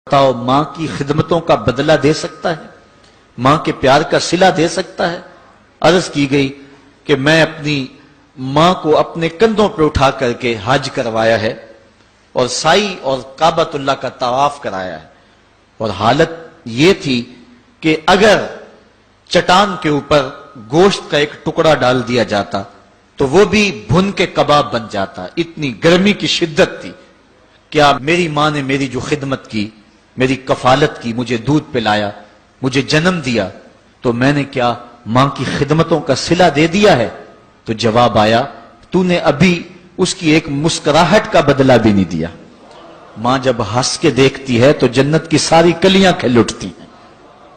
بتاؤ ماں کی خدمتوں کا بدلہ دے سکتا ہے؟ ماں کے پیار کا صلہ دے سکتا ہے؟ عرض کی گئی کہ میں اپنی ماں کو اپنے کندھوں پہ اٹھا کر کے حج کروایا ہے اور سائی اور کعبۃ اللہ کا طواف کرایا ہے، اور حالت یہ تھی کہ اگر چٹان کے اوپر گوشت کا ایک ٹکڑا ڈال دیا جاتا تو وہ بھی بھن کے کباب بن جاتا، اتنی گرمی کی شدت تھی۔ کیا میری ماں نے میری جو خدمت کی، میری کفالت کی، مجھے دودھ پلایا، مجھے جنم دیا، تو میں نے کیا ماں کی خدمتوں کا صلہ دے دیا ہے؟ تو جواب آیا، تو نے ابھی اس کی ایک مسکراہٹ کا بدلہ بھی نہیں دیا۔ ماں جب ہنس کے دیکھتی ہے تو جنت کی ساری کلیاں کھل اٹھتی ہیں،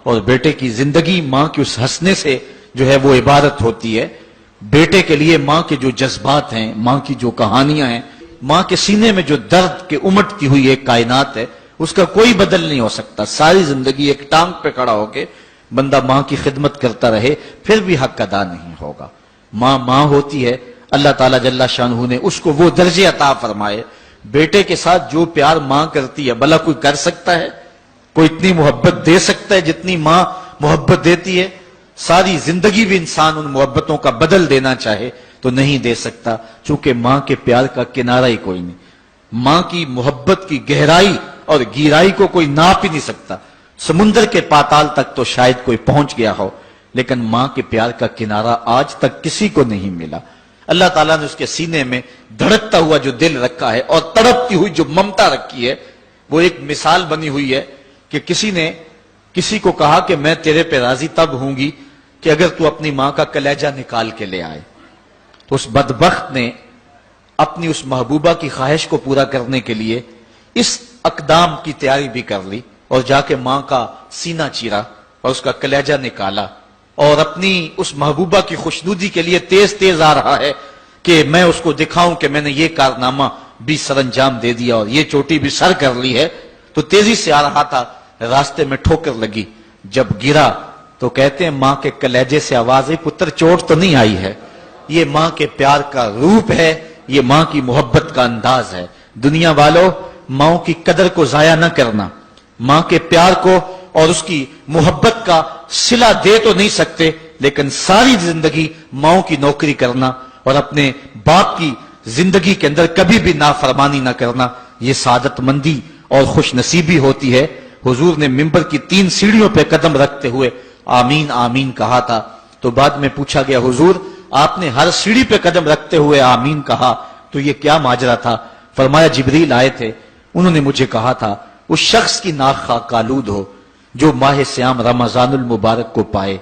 اور بیٹے کی زندگی ماں کے اس ہنسنے سے جو ہے وہ عبارت ہوتی ہے۔ بیٹے کے لیے ماں کے جو جذبات ہیں، ماں کی جو کہانیاں ہیں، ماں کے سینے میں جو درد کے امٹتی ہوئی ایک کائنات ہے، اس کا کوئی بدل نہیں ہو سکتا۔ ساری زندگی ایک ٹانگ پہ کھڑا ہو کے بندہ ماں کی خدمت کرتا رہے پھر بھی حق ادا نہیں ہوگا۔ ماں ماں ہوتی ہے، اللہ تعالیٰ جل شانہ نے اس کو وہ درجے عطا فرمائے۔ بیٹے کے ساتھ جو پیار ماں کرتی ہے بھلا کوئی کر سکتا ہے؟ کوئی اتنی محبت دے سکتا ہے جتنی ماں محبت دیتی ہے؟ ساری زندگی بھی انسان ان محبتوں کا بدل دینا چاہے تو نہیں دے سکتا، چونکہ ماں کے پیار کا کنارہ ہی کوئی نہیں۔ ماں کی محبت کی گہرائی اور گہرائی کو کوئی ناپ ہی نہیں سکتا۔ سمندر کے پاتال تک تو شاید کوئی پہنچ گیا ہو، لیکن ماں کے پیار کا کنارہ آج تک کسی کو نہیں ملا۔ اللہ تعالیٰ نے اس کے سینے میں دھڑکتا ہوا جو دل رکھا ہے اور تڑپتی ہوئی جو ممتا رکھی ہے، وہ ایک مثال بنی ہوئی ہے کہ کسی نے کسی کو کہا کہ میں تیرے پہ راضی تب ہوں گی کہ اگر تو اپنی ماں کا کلیجہ نکال کے لے آئے۔ تو اس بدبخت نے اپنی اس محبوبہ کی خواہش کو پورا کرنے کے لیے اس اقدام کی تیاری بھی کر لی، اور جا کے ماں کا سینہ چیرا اور اس کا کلیجہ نکالا، اور اپنی اس محبوبہ کی خوشنودی کے لیے تیز تیز آ رہا ہے کہ میں اس کو دکھاؤں کہ میں نے یہ کارنامہ بھی سر انجام دے دیا اور یہ چوٹی بھی سر کر لی ہے۔ تو تیزی سے آ رہا تھا، راستے میں ٹھوکر لگی، جب گرا تو کہتے ہیں ماں کے کلیجے سے آواز آئی، پتر چوٹ تو نہیں آئی ہے؟ یہ ماں کے پیار کا روپ ہے، یہ ماں کی محبت کا انداز ہے۔ دنیا والوں، ماں کی قدر کو ضائع نہ کرنا، ماں کے پیار کو اور اس کی محبت کا صلہ دے تو نہیں سکتے، لیکن ساری زندگی ماں کی نوکری کرنا اور اپنے باپ کی زندگی کے اندر کبھی بھی نافرمانی نہ کرنا، یہ سعادت مندی اور خوش نصیبی ہوتی ہے۔ حضور نے منبر کی 3 سیڑھیوں پہ قدم رکھتے ہوئے آمین آمین کہا تھا، تو بعد میں پوچھا گیا حضور آپ نے ہر سیڑھی پہ قدم رکھتے ہوئے آمین کہا، تو یہ کیا ماجرا تھا؟ فرمایا جبریل آئے تھے، انہوں نے مجھے کہا تھا اس شخص کی ناک خاک آلود ہو جو ماہ سیام رمضان المبارک کو پائے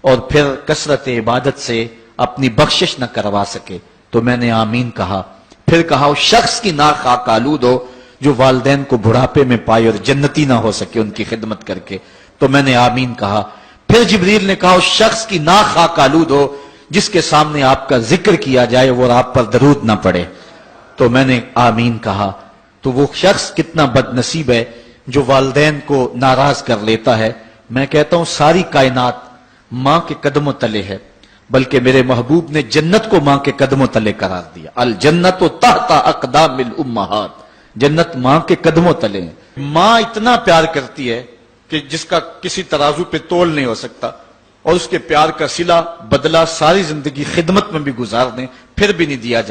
اور پھر کثرت عبادت سے اپنی بخشش نہ کروا سکے، تو میں نے آمین کہا۔ پھر کہا اس شخص کی ناک خاک آلود ہو جو والدین کو بڑھاپے میں پائے اور جنتی نہ ہو سکے ان کی خدمت کر کے، تو میں نے آمین کہا۔ پھر جبریل نے کہا اس شخص کی ناک خاک آلود ہو جس کے سامنے آپ کا ذکر کیا جائے اور آپ پر درود نہ پڑے، تو میں نے آمین کہا۔ تو وہ شخص کتنا بد نصیب ہے جو والدین کو ناراض کر لیتا ہے۔ میں کہتا ہوں ساری کائنات ماں کے قدموں تلے ہے، بلکہ میرے محبوب نے جنت کو ماں کے قدموں تلے قرار دیا۔ الجنت تحت اقدام الامہات، جنت ماں کے قدموں تلے ہیں۔ ماں اتنا پیار کرتی ہے کہ جس کا کسی ترازو پہ تول نہیں ہو سکتا، اور اس کے پیار کا صلہ بدلہ ساری زندگی خدمت میں بھی گزار دیں پھر بھی نہیں دیا جا